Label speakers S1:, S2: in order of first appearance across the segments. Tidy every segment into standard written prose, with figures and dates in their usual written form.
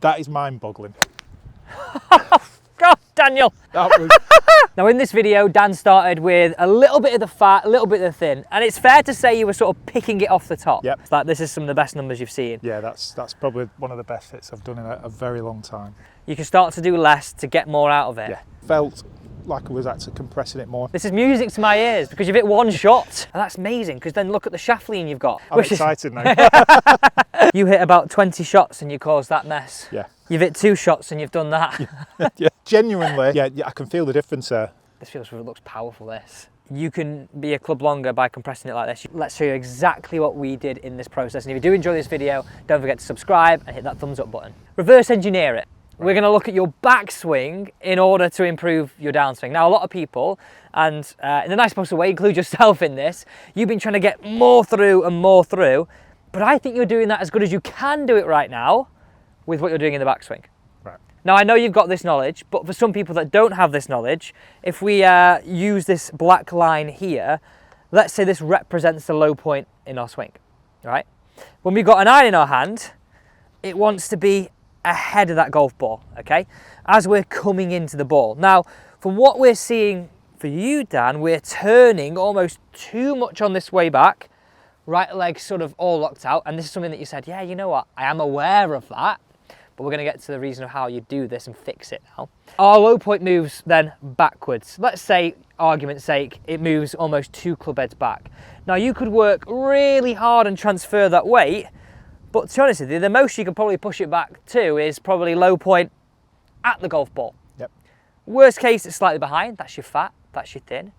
S1: That is mind-boggling.
S2: God, Daniel.
S1: That was...
S2: Now in this video, Dan started with a little bit of the fat, a little bit of the thin, and it's fair to say you were sort of picking it off the top.
S1: Yep.
S2: It's like, this is some of the best numbers you've seen.
S1: Yeah, that's probably one of the best hits I've done in a very long time.
S2: You can start to do less to get more out of it.
S1: Yeah, felt like I was actually compressing it more.
S2: This is music to my ears because you've hit one shot. And that's amazing, because then look at the shaft lean you've got.
S1: I'm excited now.
S2: You hit about 20 shots and you caused that mess.
S1: Yeah.
S2: You've hit 2 shots and you've done that.
S1: Yeah. Genuinely, yeah, I can feel the difference there.
S2: This looks powerful, this. You can be a club longer by compressing it like this. Let's show you exactly what we did in this process. And if you do enjoy this video, don't forget to subscribe and hit that thumbs up button. Reverse engineer it. We're going to look at your backswing in order to improve your downswing. Now, a lot of people, and in the nice possible way, include yourself in this, you've been trying to get more through and more through, but I think you're doing that as good as you can do it right now with what you're doing in the backswing.
S1: Right.
S2: Now, I know you've got this knowledge, but for some people that don't have this knowledge, if we use this black line here, let's say this represents the low point in our swing, right? When we've got an iron in our hand, it wants to be ahead of that golf ball, okay, as we're coming into the ball. Now, from what we're seeing for you, Dan, we're turning almost too much on this way back, right leg sort of all locked out, and this is something that you said, yeah, you know what, I am aware of that, but we're going to get to the reason of how you do this and fix it now. Our low point moves then backwards. Let's say, argument's sake, it moves almost 2 club heads back. Now, you could work really hard and transfer that weight, but to be honest with you, the most you can probably push it back to is probably low point at the golf ball.
S1: Yep.
S2: Worst case, it's slightly behind. That's your fat, that's your thin.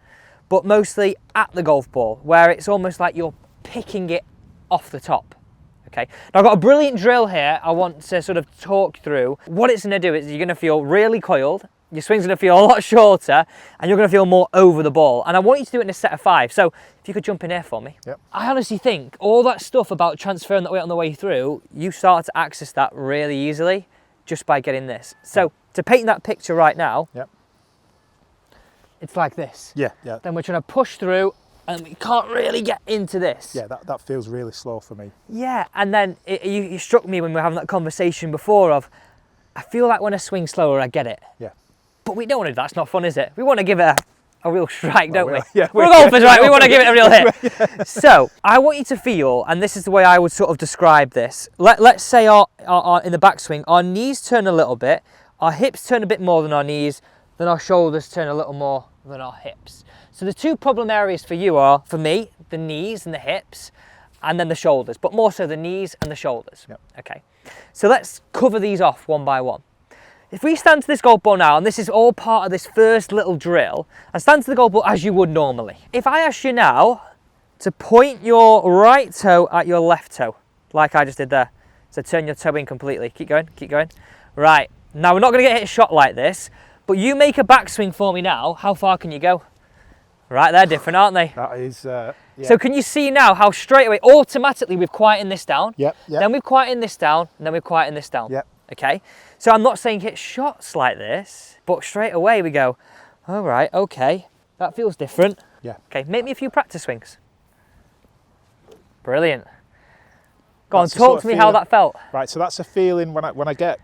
S2: But mostly at the golf ball, where it's almost like you're picking it off the top. Okay. Now, I've got a brilliant drill here I want to sort of talk through. What it's going to do is you're going to feel really coiled. Your swing's going to feel a lot shorter, and you're going to feel more over the ball. And I want you to do it in a set of 5. So if you could jump in here for me.
S1: Yep.
S2: I honestly think all that stuff about transferring that weight on the way through, you start to access that really easily just by getting this. So to paint that picture right now,
S1: Yep.
S2: it's like this.
S1: Yeah, yeah.
S2: Then we're trying to push through, and we can't really get into this.
S1: Yeah, that feels really slow for me.
S2: Yeah, and then you struck me when we were having that conversation before of, I feel like when I swing slower, I get it.
S1: Yeah.
S2: But we don't want to do that, it's not fun, is it? We want to give it a real strike, don't we?
S1: Yeah,
S2: we're golfers, right? We want to give it a real hit. Yeah. So, I want you to feel, and this is the way I would sort of describe this. Let's say our in the backswing, our knees turn a little bit, our hips turn a bit more than our knees, then our shoulders turn a little more than our hips. So the 2 problem areas for you are, for me, the knees and the hips, and then the shoulders, but more so the knees and the shoulders.
S1: Yep.
S2: Okay. So let's cover these off one by one. If we stand to this golf ball now, and this is all part of this first little drill, and stand to the golf ball as you would normally. If I ask you now to point your right toe at your left toe, like I just did there, so turn your toe in completely. Keep going, keep going. Right, now we're not going to get hit a shot like this, but you make a backswing for me now, how far can you go? Right, they're different, aren't they?
S1: That is, yeah.
S2: So can you see now how straight away, automatically we've quietened this down,
S1: Yep, yep.
S2: then we've quietened this down, and then we've quietened this down.
S1: Yep.
S2: Okay, so I'm not saying hit shots like this, but straight away we go, all right, okay, that feels different.
S1: Yeah.
S2: Okay, make me a few practice swings. Brilliant. Go
S1: That's
S2: on, talk to me how
S1: feeling.
S2: that felt.
S1: Right, so that's a feeling when I get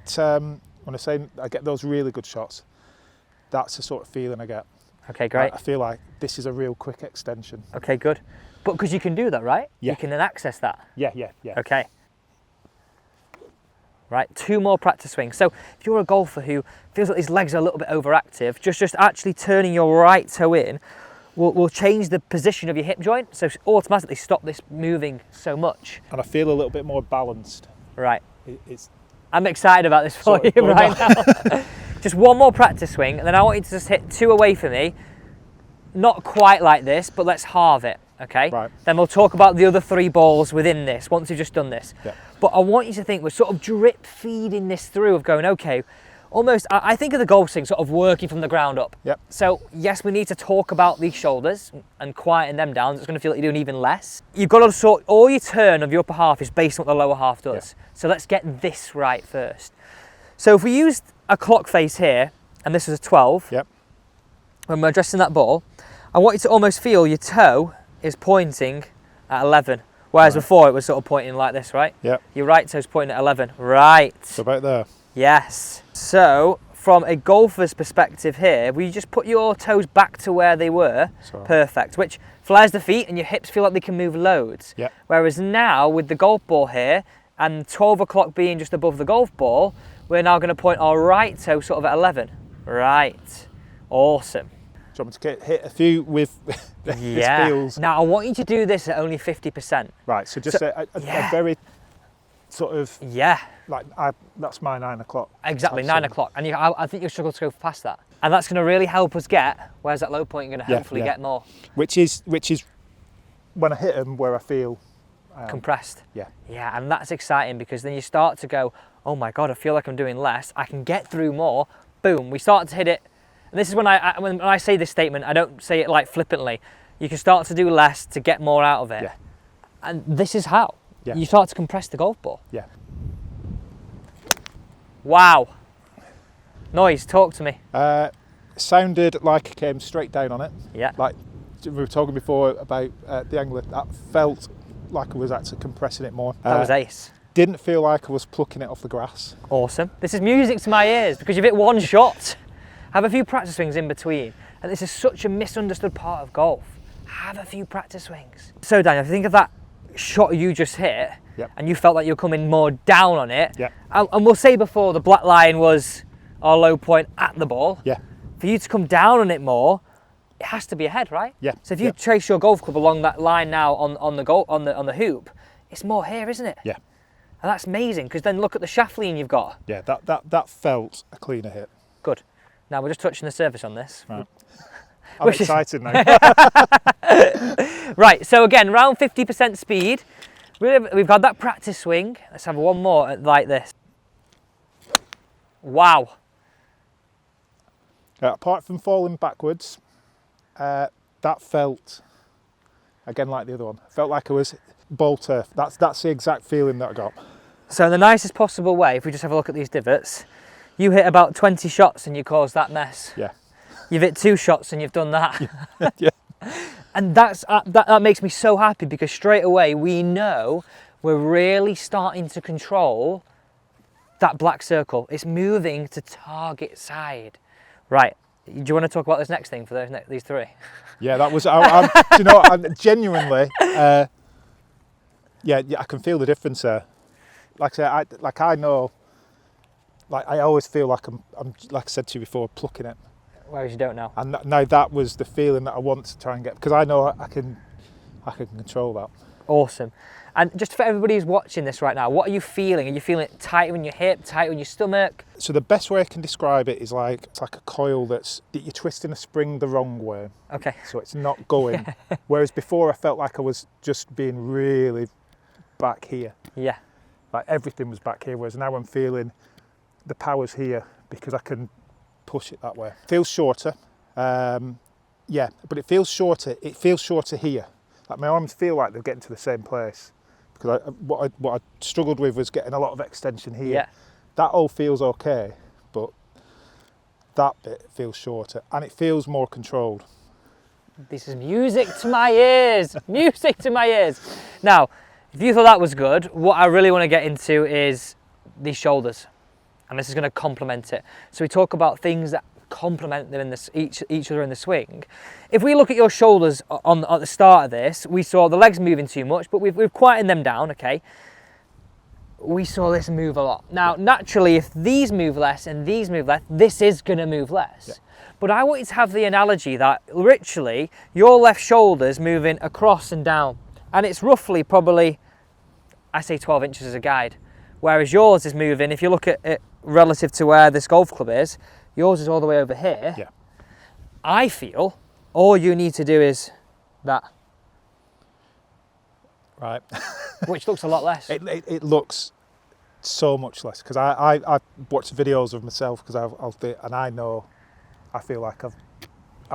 S1: when I get those really good shots. That's the sort of feeling I get.
S2: Okay, great.
S1: I feel like this is a real quick extension.
S2: Okay, good. But because you can do that, right?
S1: Yeah.
S2: You can then access that.
S1: Yeah, yeah, yeah.
S2: Okay. Right, 2 more practice swings. So if you're a golfer who feels like his legs are a little bit overactive, just actually turning your right toe in will change the position of your hip joint, so automatically stop this moving so much.
S1: And I feel a little bit more balanced.
S2: Right.
S1: It's
S2: I'm excited about this for
S1: Sorry,
S2: you right now. Just 1 more practice swing, and then I want you to just hit 2 away for me. Not quite like this, but let's halve it, okay?
S1: Right.
S2: Then we'll talk about the other 3 balls within this, once you've just done this.
S1: Yeah.
S2: But I want you to think we're sort of drip feeding this through of going, okay, almost, I think of the golf swing sort of working from the ground up.
S1: Yep.
S2: So yes, we need to talk about these shoulders and quieten them down. It's going to feel like you're doing even less. You've got to sort, all your turn of your upper half is based on what the lower half does.
S1: Yeah.
S2: So let's get this right first. So if we used a clock face here, and this was a 12,
S1: Yep.
S2: when we're addressing that ball, I want you to almost feel your toe is pointing at 11, Whereas
S1: Right.
S2: before it was sort of pointing like this, right?
S1: Yep.
S2: Your right toe's pointing at 11. Right.
S1: So about there.
S2: Yes. So from a golfer's perspective here, will you just put your toes back to where they were?
S1: So,
S2: Perfect. Which flares the feet and your hips feel like they can move loads.
S1: Yep.
S2: Whereas now with the golf ball here and 12 o'clock being just above the golf ball, we're now going to point our right toe sort of at 11. Right. Awesome.
S1: do you want me to hit a few with this
S2: Yeah.
S1: feels?
S2: Now I want you to do this at only 50%.
S1: Right, so just a
S2: yeah.
S1: very sort of,
S2: Yeah.
S1: like, that's my 9 o'clock.
S2: Exactly,
S1: type
S2: 9
S1: swing.
S2: o'clock. And I think you'll struggle to go past that. And that's going to really help us get, where's that low point, you're going to
S1: Yeah,
S2: hopefully
S1: yeah.
S2: get more
S1: Which is when I hit them where I feel
S2: compressed.
S1: yeah.
S2: Yeah, and that's exciting because then you start to go, oh my God, I feel like I'm doing less. I can get through more. Boom, we start to hit it. And this is when when I say this statement, I don't say it like flippantly. You can start to do less to get more out of it.
S1: Yeah.
S2: And this is how.
S1: Yeah.
S2: You start to compress the golf ball.
S1: Yeah.
S2: Wow. Noise, talk to me.
S1: Sounded like it came straight down on it.
S2: Yeah.
S1: Like we were talking before about the angler, that felt like I was actually compressing it more.
S2: That was ace.
S1: Didn't feel like I was plucking it off the grass.
S2: Awesome. This is music to my ears because you've hit one shot. Have a few practice swings in between. And this is such a misunderstood part of golf. Have a few practice swings. So Daniel, if you think of that shot you just hit,
S1: Yep.
S2: and you felt like you're coming more down on it,
S1: Yep.
S2: and we'll say before the black line was our low point at the ball,
S1: Yeah.
S2: for you to come down on it more, it has to be ahead, right?
S1: Yeah.
S2: So if you
S1: Yeah.
S2: trace your golf club along that line now on the hoop, it's more here, isn't it?
S1: Yeah.
S2: And that's amazing because then look at the shaft lean you've got.
S1: Yeah. That felt a cleaner hit.
S2: Good. Now we're just touching the surface on this.
S1: Right. I'm
S2: Which is-
S1: excited now.
S2: Right, so again, around 50% speed. We've got that practice swing. Let's have one more like this. Wow.
S1: Apart from falling backwards, that felt again like the other one. Felt like I was ball turf. That's the exact feeling that I got.
S2: So in the nicest possible way, if we just have a look at these divots, you hit about 20 shots and you caused that mess.
S1: Yeah.
S2: You've hit 2 shots and you've done that.
S1: Yeah.
S2: And that makes me so happy because straight away we know we're really starting to control that black circle. It's moving to target side. Right. Do you want to talk about this next thing for these 3?
S1: Yeah, that was. Do you know, genuinely. Yeah, I can feel the difference there. Like I say, I know. Like I always feel like I'm like I said to you before, plucking it.
S2: Whereas you don't know.
S1: And now that was the feeling that I want to try and get, because I know I can control that.
S2: Awesome. And just for everybody who's watching this right now, what are you feeling? Are you feeling it tight in your hip, tight in your stomach?
S1: So the best way I can describe it is like it's like a coil that you're twisting a spring the wrong way,
S2: Okay.
S1: so it's not going. Whereas before I felt like I was just being really back here,
S2: Yeah.
S1: like everything was back here. Whereas now I'm feeling the power's here because I can push it that way. Feels shorter, yeah, but it feels shorter. It feels shorter here. Like my arms feel like they're getting to the same place, because what I struggled with was getting a lot of extension here.
S2: Yeah.
S1: That all feels okay, but that bit feels shorter and it feels more controlled.
S2: This is music to my ears. Music to my ears. Now, if you thought that was good, what I really want to get into is these shoulders. And this is going to complement it. So we talk about things that complement them in this, each other in the swing. If we look at your shoulders at the start of this, we saw the legs moving too much, but we've quietened them down, okay? We saw this move a lot. Now, naturally, if these move less and these move less, this is going to move less.
S1: Yeah.
S2: But I want you to have the analogy that literally your left shoulder's moving across and down. And it's roughly probably, I say 12 inches as a guide. Whereas yours is moving, if you look at it relative to where this golf club is, yours is all the way over here.
S1: Yeah.
S2: I feel all you need to do is that,
S1: Right.
S2: which looks a lot less.
S1: It looks so much less, because I watch videos of myself, because I'll do it, and I feel like I'm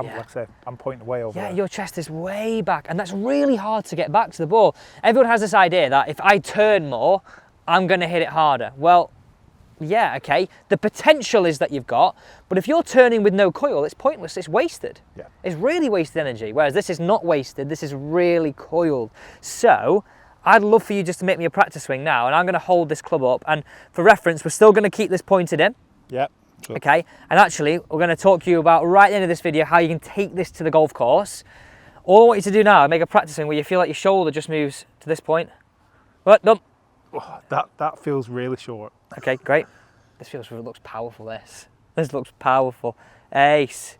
S2: Yeah.
S1: like I say, I'm pointing way over
S2: Yeah,
S1: there.
S2: your chest is way back, and that's really hard to get back to the ball. Everyone has this idea that if I turn more, I'm going to hit it harder. Well, yeah, okay. The potential is that you've got, but if you're turning with no coil, it's pointless. It's wasted.
S1: Yeah.
S2: It's really wasted energy. Whereas this is not wasted. This is really coiled. So I'd love for you just to make me a practice swing now, and I'm going to hold this club up, and for reference, we're still going to keep this pointed in.
S1: Yeah. Sure.
S2: Okay, and actually, we're going to talk to you about right at the end of this video how you can take this to the golf course. All I want you to do now is make a practice swing where you feel like your shoulder just moves to this point. What? Done.
S1: Oh, that feels really short.
S2: Okay, great. This looks powerful. This looks powerful. Ace.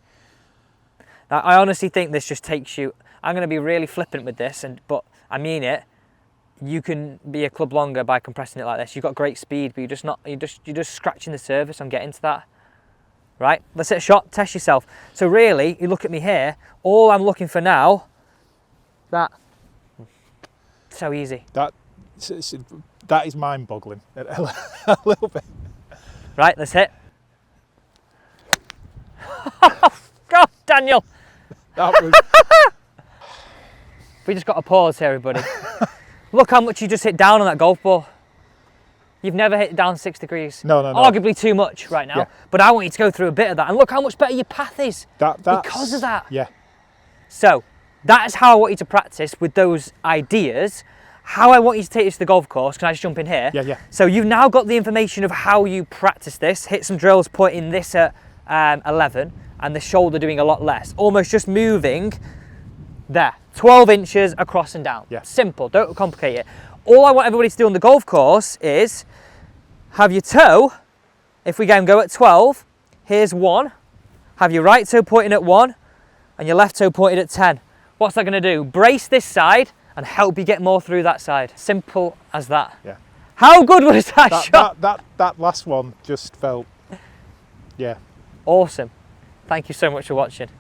S2: Now, I honestly think this just takes you. I'm going to be really flippant with this, but I mean it. You can be a club longer by compressing it like this. You've got great speed, but you're just scratching the surface on getting to that. Right? Let's hit a shot. Test yourself. So really, you look at me here. All I'm looking for now. That. So easy.
S1: That is mind-boggling a little bit.
S2: Right, let's hit. God, Daniel.
S1: That was.
S2: We just got a pause here, everybody. Look how much you just hit down on that golf ball. You've never hit it down 6 degrees.
S1: No.
S2: Arguably too much right now.
S1: Yeah.
S2: But I want you to go through a bit of that. And look how much better your path is
S1: That's,
S2: because of that.
S1: Yeah.
S2: So that is how I want you to practice with those ideas. How I want you to take this to the golf course. Can I just jump in here?
S1: Yeah.
S2: So you've now got the information of how you practice this. Hit some drills, pointing this at 11 and the shoulder doing a lot less. Almost just moving there. 12 inches across and down.
S1: Yeah.
S2: Simple, don't complicate it. All I want everybody to do on the golf course is have your toe, if we go at 12, here's 1. Have your right toe pointing at 1 and your left toe pointed at 10. What's that going to do? Brace this side and help you get more through that side. Simple as that.
S1: Yeah.
S2: How good was that shot?
S1: That last one just felt, yeah.
S2: Awesome. Thank you so much for watching.